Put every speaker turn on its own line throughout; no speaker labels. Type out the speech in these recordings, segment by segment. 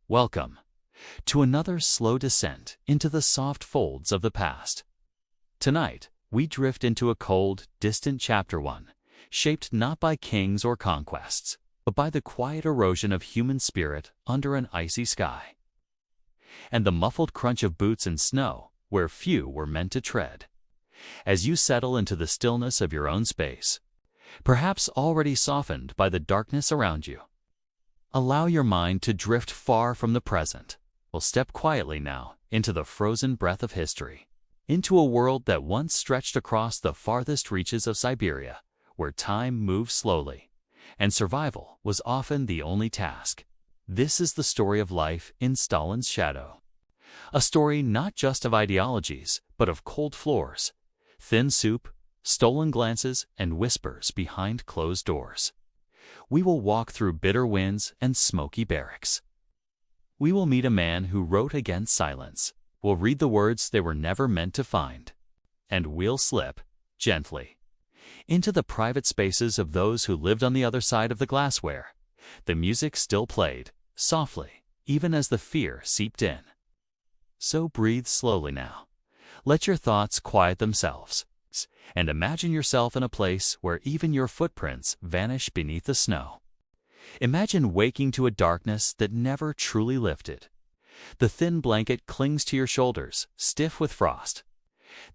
Welcome to another slow descent into the soft folds of the past. Tonight, we drift into a cold, distant chapter one, shaped not by kings or conquests, but by the quiet erosion of human spirit under an icy sky, and the muffled crunch of boots in snow where few were meant to tread. As you settle into the stillness of your own space, perhaps already softened by the darkness around you, allow your mind to drift far from the present. We'll step quietly now into the frozen breath of history, into a world that once stretched across the farthest reaches of Siberia, where time moved slowly, and survival was often the only task. This is the story of life in Stalin's shadow. A story not just of ideologies, but of cold floors, thin soup, stolen glances, and whispers behind closed doors. We will walk through bitter winds and smoky barracks. We will meet a man who wrote against silence. We'll read the words they were never meant to find. And we'll slip, gently, into the private spaces of those who lived on the other side of the glassware. The music still played, softly, even as the fear seeped in. So breathe slowly now. Let your thoughts quiet themselves, and imagine yourself in a place where even your footprints vanish beneath the snow. Imagine waking to a darkness that never truly lifted. The thin blanket clings to your shoulders, stiff with frost.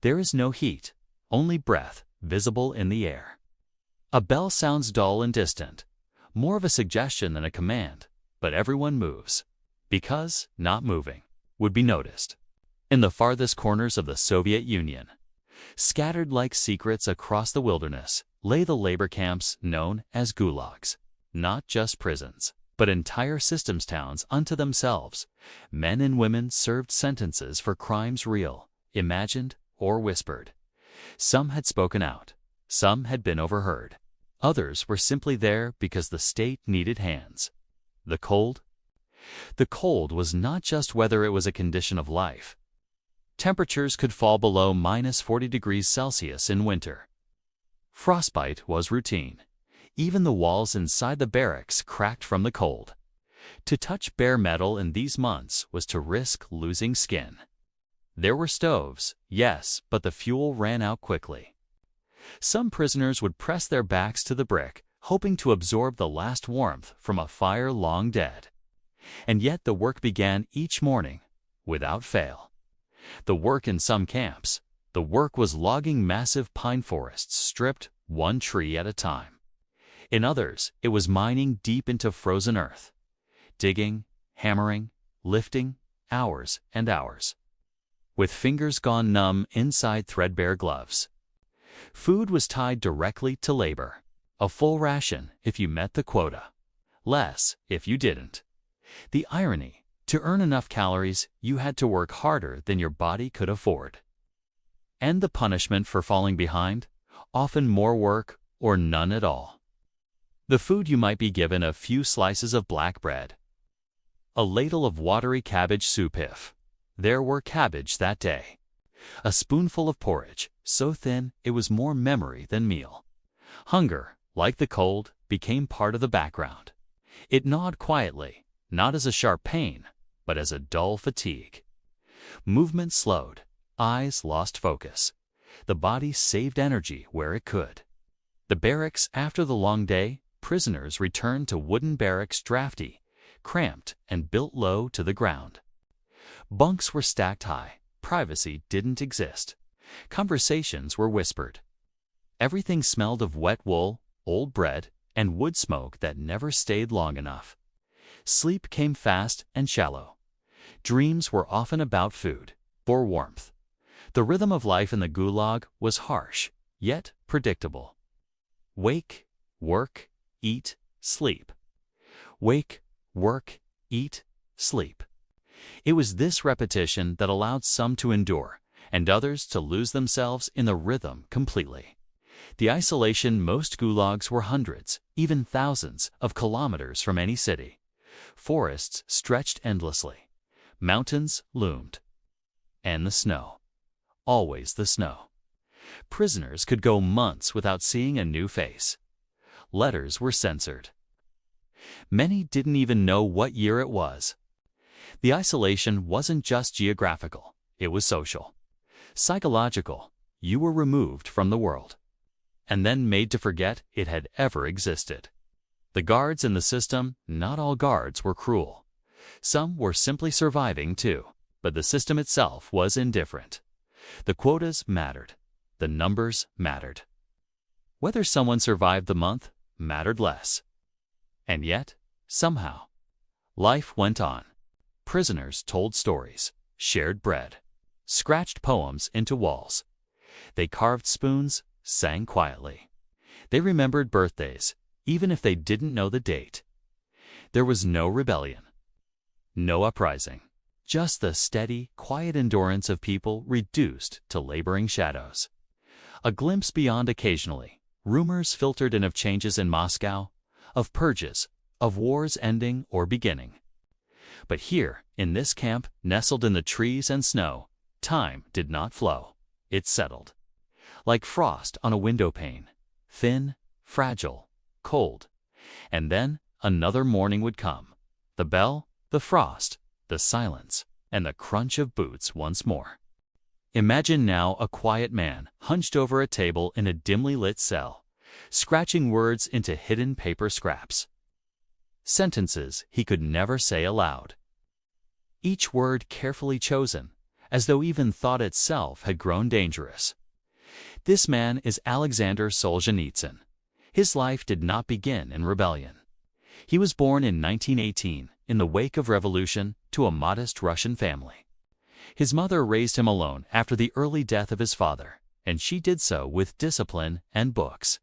There is no heat, only breath visible in the air. A bell sounds dull and distant, more of a suggestion than a command, but everyone moves, because not moving would be noticed. In the farthest corners of the Soviet Union, scattered like secrets across the wilderness, lay the labor camps known as gulags. Not just prisons, but entire systems towns unto themselves. Men and women served sentences for crimes real, imagined, or whispered. Some had spoken out. Some had been overheard. Others were simply there because the state needed hands. The cold? The cold was not just whether it was a condition of life. Temperatures could fall below -40 degrees Celsius in winter. Frostbite was routine. Even the walls inside the barracks cracked from the cold. To touch bare metal in these months was to risk losing skin. There were stoves, yes, but the fuel ran out quickly. Some prisoners would press their backs to the brick, hoping to absorb the last warmth from a fire long dead. And yet the work began each morning, without fail. The work in some camps, the work was logging massive pine forests stripped one tree at a time. In others, it was mining deep into frozen earth. Digging, hammering, lifting, hours and hours. With fingers gone numb inside threadbare gloves. Food was tied directly to labor. A full ration if you met the quota. Less if you didn't. The irony, to earn enough calories, you had to work harder than your body could afford. And the punishment for falling behind? Often more work or none at all. The food you might be given: a few slices of black bread, a ladle of watery cabbage soup if there were cabbage that day, a spoonful of porridge, so thin it was more memory than meal. Hunger, like the cold, became part of the background. It gnawed quietly, not as a sharp pain, but as a dull fatigue. Movement slowed, eyes lost focus. The body saved energy where it could. The barracks after the long day, prisoners returned to wooden barracks, drafty, cramped, and built low to the ground. Bunks were stacked high. Privacy didn't exist. Conversations were whispered. Everything smelled of wet wool, old bread, and wood smoke that never stayed long enough. Sleep came fast and shallow. Dreams were often about food, or warmth. The rhythm of life in the gulag was harsh, yet predictable. Wake, work, eat, sleep. Wake, work, eat, sleep. It was this repetition that allowed some to endure, and others to lose themselves in the rhythm completely. The isolation: most gulags were hundreds, even thousands, of kilometers from any city. Forests stretched endlessly. Mountains loomed. And the snow. Always the snow. Prisoners could go months without seeing a new face. Letters were censored. Many didn't even know what year it was. The isolation wasn't just geographical, it was social. Psychological, you were removed from the world, and then made to forget it had ever existed. The guards in the system, not all guards were cruel. Some were simply surviving too, but the system itself was indifferent. The quotas mattered. The numbers mattered. Whether someone survived the month mattered less. And yet, somehow, life went on. Prisoners told stories, shared bread, scratched poems into walls. They carved spoons, sang quietly. They remembered birthdays, even if they didn't know the date. There was no rebellion, no uprising, just the steady, quiet endurance of people reduced to laboring shadows. A glimpse beyond occasionally, rumors filtered in of changes in Moscow, of purges, of wars ending or beginning. But here, in this camp, nestled in the trees and snow, time did not flow. It settled. Like frost on a window pane, thin, fragile, cold. And then another morning would come. The bell, the frost, the silence, and the crunch of boots once more. Imagine now a quiet man hunched over a table in a dimly lit cell, scratching words into hidden paper scraps. Sentences he could never say aloud. Each word carefully chosen, as though even thought itself had grown dangerous. This man is Aleksandr Solzhenitsyn. His life did not begin in rebellion. He was born in 1918, in the wake of revolution, to a modest Russian family. His mother raised him alone after the early death of his father, and she did so with discipline and books.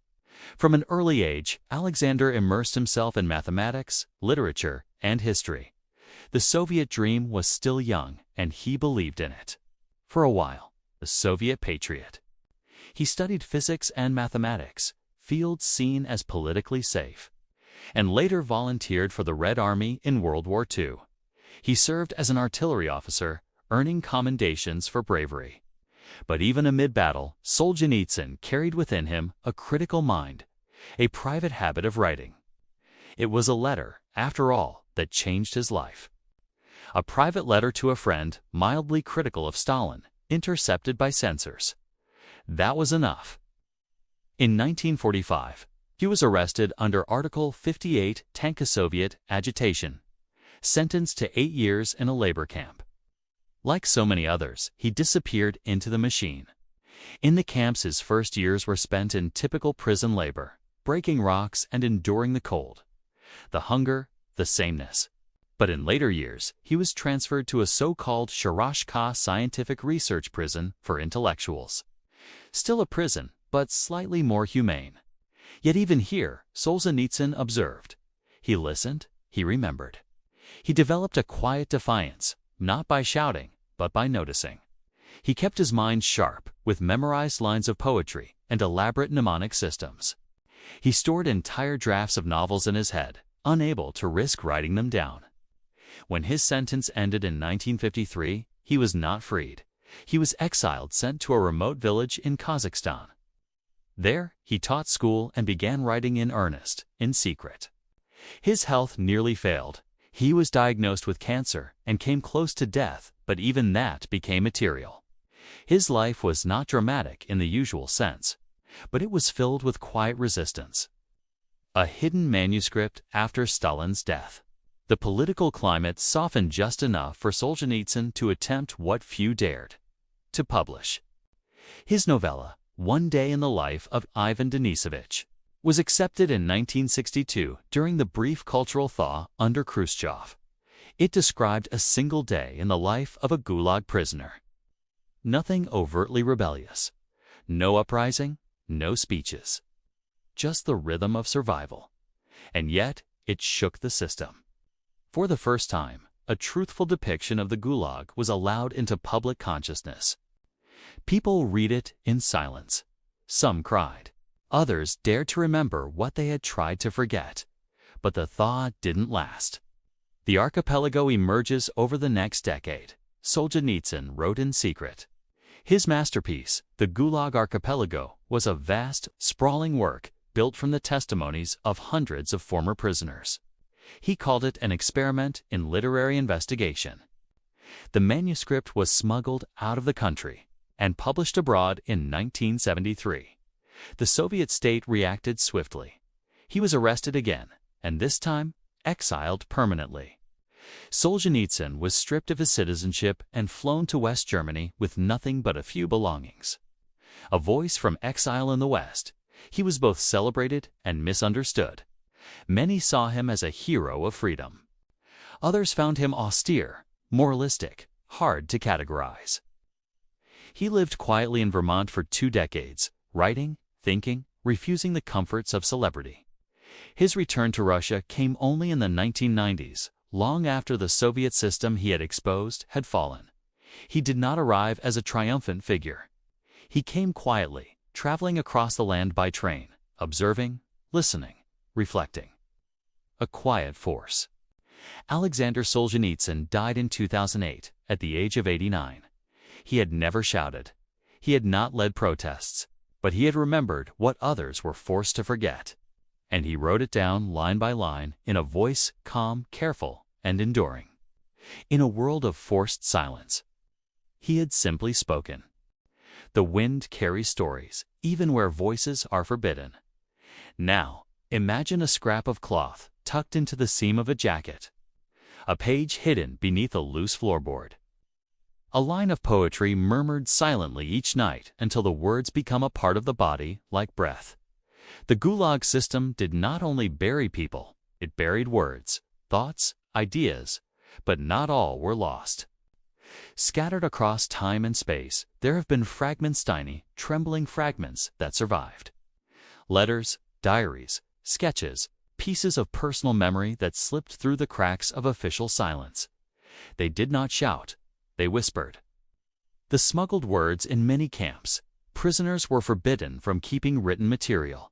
From an early age, Alexander immersed himself in mathematics, literature, and history. The Soviet dream was still young, and he believed in it. For a while, the Soviet patriot. He studied physics and mathematics, fields seen as politically safe, and later volunteered for the Red Army in World War II. He served as an artillery officer, earning commendations for bravery. But even amid battle, Solzhenitsyn carried within him a critical mind, a private habit of writing. It was a letter, after all, that changed his life. A private letter to a friend, mildly critical of Stalin, intercepted by censors. That was enough. In 1945, he was arrested under Article 58 Tanko-Soviet agitation, sentenced to 8 years in a labor camp. Like so many others, he disappeared into the machine. In the camps, his first years were spent in typical prison labor, breaking rocks and enduring the cold, the hunger, the sameness. But in later years, he was transferred to a so-called Sharashka scientific research prison for intellectuals. Still a prison, but slightly more humane. Yet even here, Solzhenitsyn observed. He listened, he remembered. He developed a quiet defiance, not by shouting, but by noticing. He kept his mind sharp, with memorized lines of poetry and elaborate mnemonic systems. He stored entire drafts of novels in his head, unable to risk writing them down. When his sentence ended in 1953, he was not freed. He was exiled, sent to a remote village in Kazakhstan. There, he taught school and began writing in earnest, in secret. His health nearly failed. He was diagnosed with cancer and came close to death, but even that became material. His life was not dramatic in the usual sense, but it was filled with quiet resistance. A hidden manuscript after Stalin's death. The political climate softened just enough for Solzhenitsyn to attempt what few dared: to publish. His novella, One Day in the Life of Ivan Denisovich, was accepted in 1962 during the brief cultural thaw under Khrushchev. It described a single day in the life of a Gulag prisoner. Nothing overtly rebellious. No uprising, no speeches. Just the rhythm of survival. And yet, it shook the system. For the first time, a truthful depiction of the Gulag was allowed into public consciousness. People read it in silence. Some cried. Others dared to remember what they had tried to forget. But the thaw didn't last. The archipelago emerges over the next decade, Solzhenitsyn wrote in secret. His masterpiece, the Gulag Archipelago, was a vast, sprawling work built from the testimonies of hundreds of former prisoners. He called it an experiment in literary investigation. The manuscript was smuggled out of the country and published abroad in 1973. The Soviet state reacted swiftly. He was arrested again, and this time exiled permanently. Solzhenitsyn was stripped of his citizenship and flown to West Germany with nothing but a few belongings. A voice from exile in the West, he was both celebrated and misunderstood. Many saw him as a hero of freedom. Others found him austere, moralistic, hard to categorize. He lived quietly in Vermont for 2 decades, writing, thinking, refusing the comforts of celebrity. His return to Russia came only in the 1990s, long after the Soviet system he had exposed had fallen. He did not arrive as a triumphant figure. He came quietly, traveling across the land by train, observing, listening, reflecting. A quiet force. Aleksandr Solzhenitsyn died in 2008, at the age of 89. He had never shouted. He had not led protests, but he had remembered what others were forced to forget. And he wrote it down line by line in a voice calm, careful, and enduring. In a world of forced silence, he had simply spoken. The wind carries stories, even where voices are forbidden. Now, imagine a scrap of cloth tucked into the seam of a jacket, a page hidden beneath a loose floorboard, a line of poetry murmured silently each night until the words become a part of the body like breath. The Gulag system did not only bury people, it buried words, thoughts, ideas, but not all were lost. Scattered across time and space, there have been fragments, tiny, trembling fragments that survived. Letters, diaries, sketches, pieces of personal memory that slipped through the cracks of official silence. They did not shout, they whispered. The smuggled words in many camps, prisoners were forbidden from keeping written material.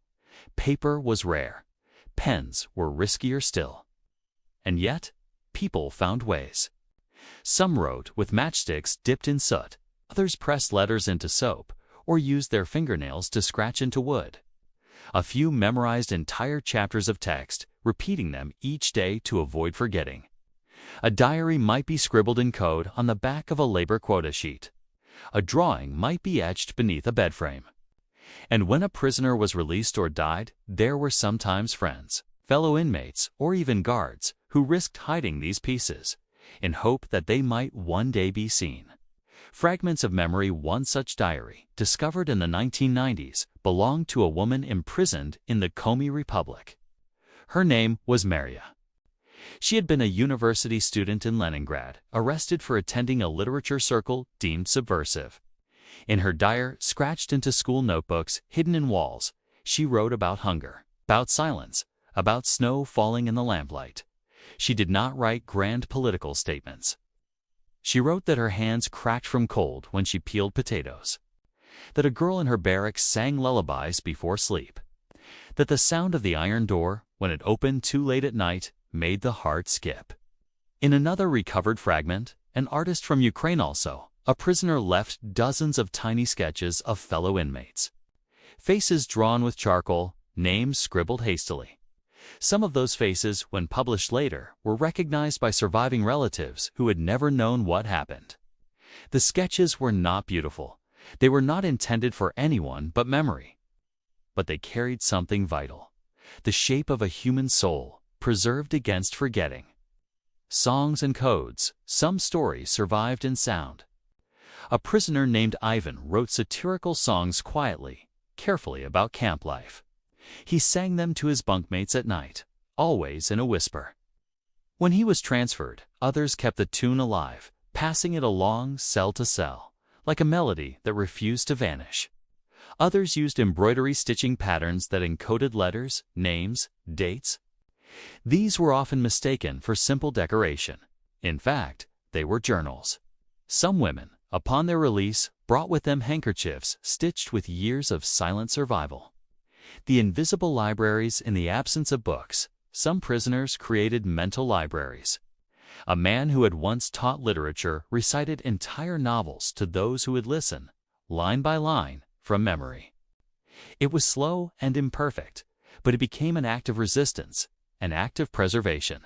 Paper was rare. Pens were riskier still. And yet, people found ways. Some wrote with matchsticks dipped in soot, others pressed letters into soap, or used their fingernails to scratch into wood. A few memorized entire chapters of text, repeating them each day to avoid forgetting. A diary might be scribbled in code on the back of a labor quota sheet. A drawing might be etched beneath a bed frame. And when a prisoner was released or died, there were sometimes friends, fellow inmates, or even guards who risked hiding these pieces, in hope that they might one day be seen. Fragments of memory. One such diary, discovered in the 1990s, belonged to a woman imprisoned in the Komi Republic. Her name was Maria. She had been a university student in Leningrad, arrested for attending a literature circle deemed subversive. In her diary, scratched into school notebooks, hidden in walls, she wrote about hunger, about silence, about snow falling in the lamplight. She did not write grand political statements. She wrote that her hands cracked from cold when she peeled potatoes, that a girl in her barracks sang lullabies before sleep, that the sound of the iron door, when it opened too late at night, made the heart skip. In another recovered fragment, an artist from Ukraine also, a prisoner left dozens of tiny sketches of fellow inmates. Faces drawn with charcoal, names scribbled hastily. Some of those faces, when published later, were recognized by surviving relatives who had never known what happened. The sketches were not beautiful. They were not intended for anyone but memory. But they carried something vital, the shape of a human soul, preserved against forgetting. Songs and codes, some stories survived in sound. A prisoner named Ivan wrote satirical songs quietly, carefully about camp life. He sang them to his bunkmates at night, always in a whisper. When he was transferred, others kept the tune alive, passing it along cell to cell, like a melody that refused to vanish. Others used embroidery stitching patterns that encoded letters, names, dates. These were often mistaken for simple decoration. In fact, they were journals. Some women, upon their release, brought with them handkerchiefs stitched with years of silent survival. The invisible libraries. In the absence of books, some prisoners created mental libraries. A man who had once taught literature recited entire novels to those who would listen, line by line, from memory. It was slow and imperfect, but it became an act of resistance, an act of preservation.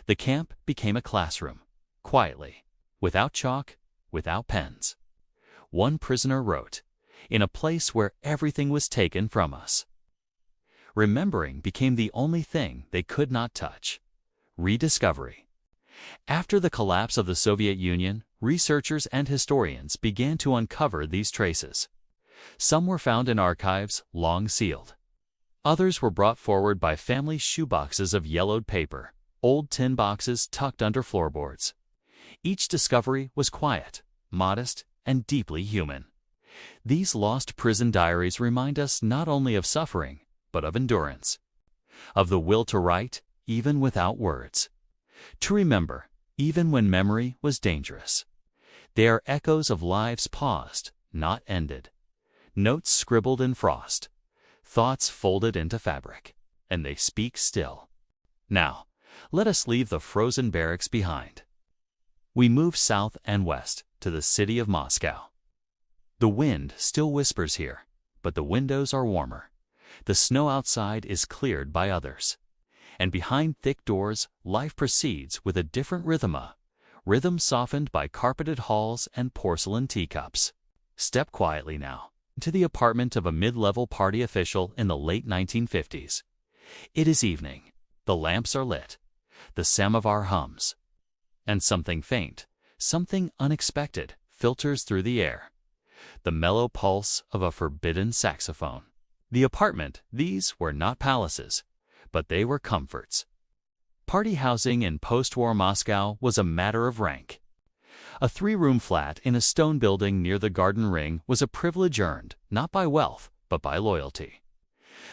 The camp became a classroom, quietly, without chalk, without pens. One prisoner wrote, "In a place where everything was taken from us." Remembering became the only thing they could not touch. Rediscovery. After the collapse of the Soviet Union, researchers and historians began to uncover these traces. Some were found in archives long sealed. Others were brought forward by family shoeboxes of yellowed paper, old tin boxes tucked under floorboards. Each discovery was quiet, modest, and deeply human. These lost prison diaries remind us not only of suffering, but of endurance, of the will to write, even without words, to remember, even when memory was dangerous. They are echoes of lives paused, not ended, notes scribbled in frost, thoughts folded into fabric, and they speak still. Now, let us leave the frozen barracks behind. We move south and west to the city of Moscow. The wind still whispers here, but the windows are warmer. The snow outside is cleared by others. And behind thick doors, life proceeds with a different rhythm softened by carpeted halls and porcelain teacups. Step quietly now into the apartment of a mid-level party official in the late 1950s. It is evening. The lamps are lit. The samovar hums. And something faint, something unexpected, filters through the air. The mellow pulse of a forbidden saxophone. The apartment, these were not palaces, but they were comforts. Party housing in post-war Moscow was a matter of rank. A 3-room flat in a stone building near the Garden Ring was a privilege earned, not by wealth, but by loyalty.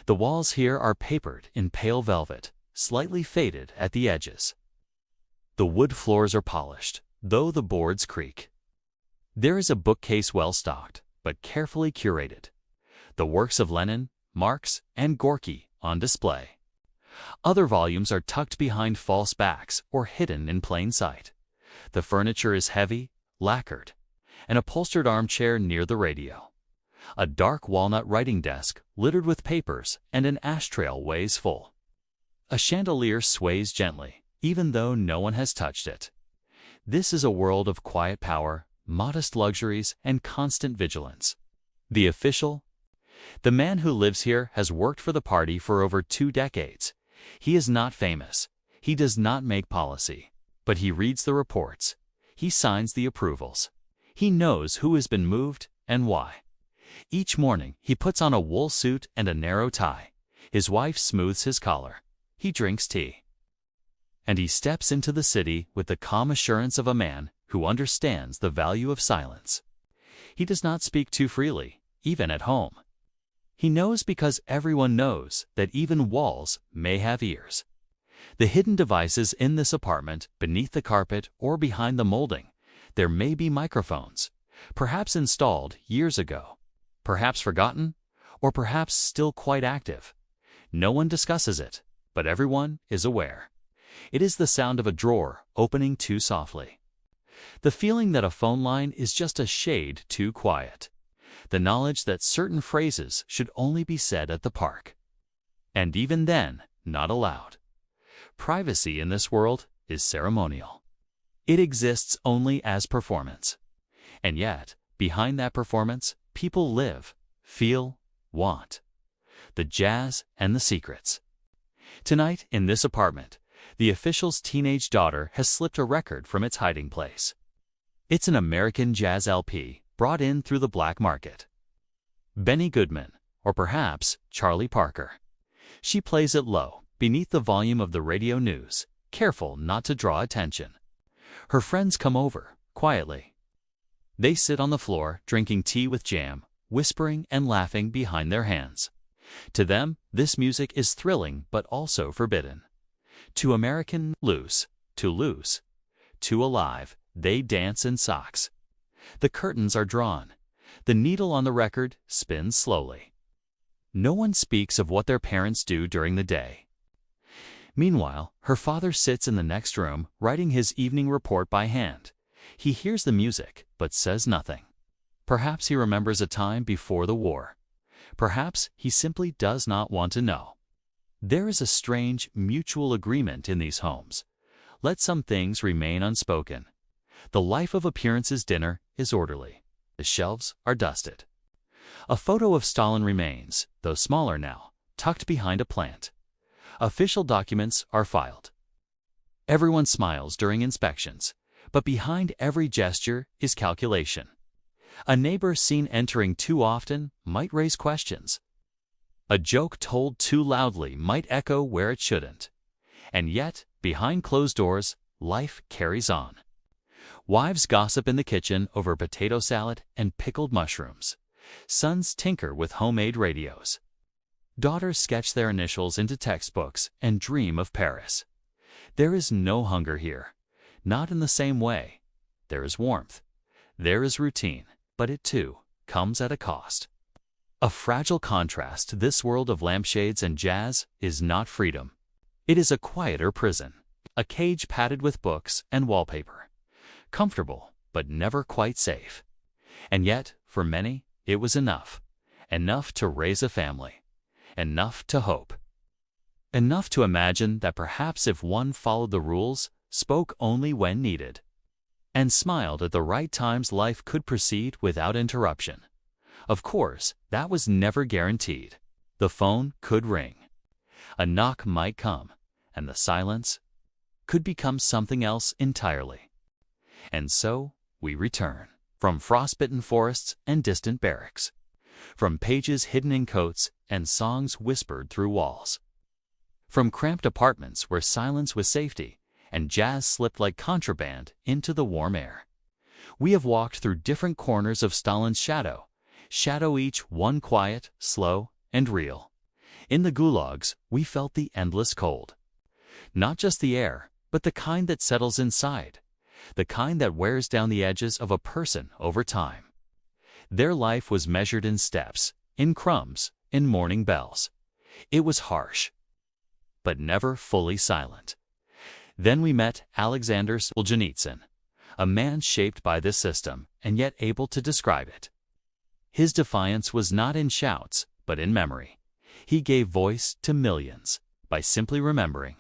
The walls here are papered in pale velvet, slightly faded at the edges. The wood floors are polished, though the boards creak. There is a bookcase well stocked, but carefully curated. The works of Lenin, Marx, and Gorky on display. Other volumes are tucked behind false backs or hidden in plain sight. The furniture is heavy, lacquered. An upholstered armchair near the radio. A dark walnut writing desk littered with papers and an ashtray weighs full. A chandelier sways gently, even though no one has touched it. This is a world of quiet power, modest luxuries, and constant vigilance. The official? The man who lives here has worked for the party for over 2 decades. He is not famous. He does not make policy. But he reads the reports. He signs the approvals. He knows who has been moved and why. Each morning, he puts on a wool suit and a narrow tie. His wife smooths his collar. He drinks tea. And he steps into the city with the calm assurance of a man who understands the value of silence. He does not speak too freely, even at home. He knows because everyone knows that even walls may have ears. The hidden devices in this apartment, beneath the carpet or behind the molding, there may be microphones, perhaps installed years ago, perhaps forgotten, or perhaps still quite active. No one discusses it, but everyone is aware. It is the sound of a drawer opening too softly. The feeling that a phone line is just a shade too quiet. The knowledge that certain phrases should only be said at the park. And even then, not aloud. Privacy in this world is ceremonial. It exists only as performance. And yet, behind that performance, people live, feel, want. The jazz and the secrets. Tonight, in this apartment, the official's teenage daughter has slipped a record from its hiding place. It's an American jazz LP brought in through the black market. Benny Goodman, or perhaps Charlie Parker. She plays it low, beneath the volume of the radio news, careful not to draw attention. Her friends come over, quietly. They sit on the floor, drinking tea with jam, whispering and laughing behind their hands. To them, this music is thrilling but also forbidden. To American, loose, too loose. Too alive, they dance in socks. The curtains are drawn. The needle on the record spins slowly. No one speaks of what their parents do during the day. Meanwhile, her father sits in the next room, writing his evening report by hand. He hears the music, but says nothing. Perhaps he remembers a time before the war. Perhaps he simply does not want to know. There is a strange mutual agreement in these homes. Let some things remain unspoken. The life of appearances dinner is orderly. The shelves are dusted. A photo of Stalin remains, though smaller now, tucked behind a plant. Official documents are filed. Everyone smiles during inspections, but behind every gesture is calculation. A neighbor seen entering too often might raise questions. A joke told too loudly might echo where it shouldn't. And yet, behind closed doors, life carries on. Wives gossip in the kitchen over potato salad and pickled mushrooms. Sons tinker with homemade radios. Daughters sketch their initials into textbooks and dream of Paris. There is no hunger here, not in the same way. There is warmth. There is routine, but it too comes at a cost. A fragile contrast to this world of lampshades and jazz is not freedom. It is a quieter prison, a cage padded with books and wallpaper. Comfortable, but never quite safe. And yet, for many, it was enough. Enough to raise a family. Enough to hope. Enough to imagine that perhaps if one followed the rules, spoke only when needed, and smiled at the right times, life could proceed without interruption. Of course, that was never guaranteed. The phone could ring. A knock might come, and the silence could become something else entirely. And so, we return, from frostbitten forests and distant barracks, from pages hidden in coats and songs whispered through walls, from cramped apartments where silence was safety and jazz slipped like contraband into the warm air. We have walked through different corners of Stalin's shadow each one quiet, slow, and real. In the gulags, we felt the endless cold. Not just the air, but the kind that settles inside, the kind that wears down the edges of a person over time. Their life was measured in steps, in crumbs, in morning bells. It was harsh, but never fully silent. Then we met Aleksandr Solzhenitsyn, a man shaped by this system and yet able to describe it. His defiance was not in shouts, but in memory. He gave voice to millions by simply remembering.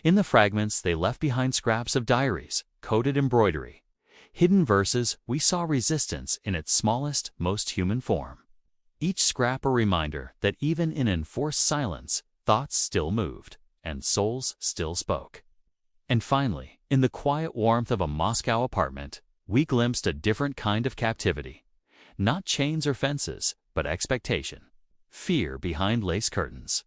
In the fragments, they left behind scraps of diaries, coded embroidery, hidden verses. We saw resistance in its smallest, most human form. Each scrap a reminder that even in enforced silence, thoughts still moved, and souls still spoke. And finally, in the quiet warmth of a Moscow apartment, we glimpsed a different kind of captivity. Not chains or fences, but expectation. Fear behind lace curtains.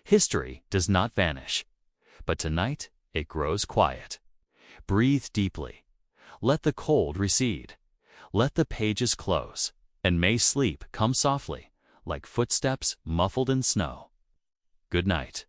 History does not vanish, but tonight it grows quiet. Breathe deeply. Let the cold recede. Let the pages close, and may sleep come softly, like footsteps muffled in snow. Good night.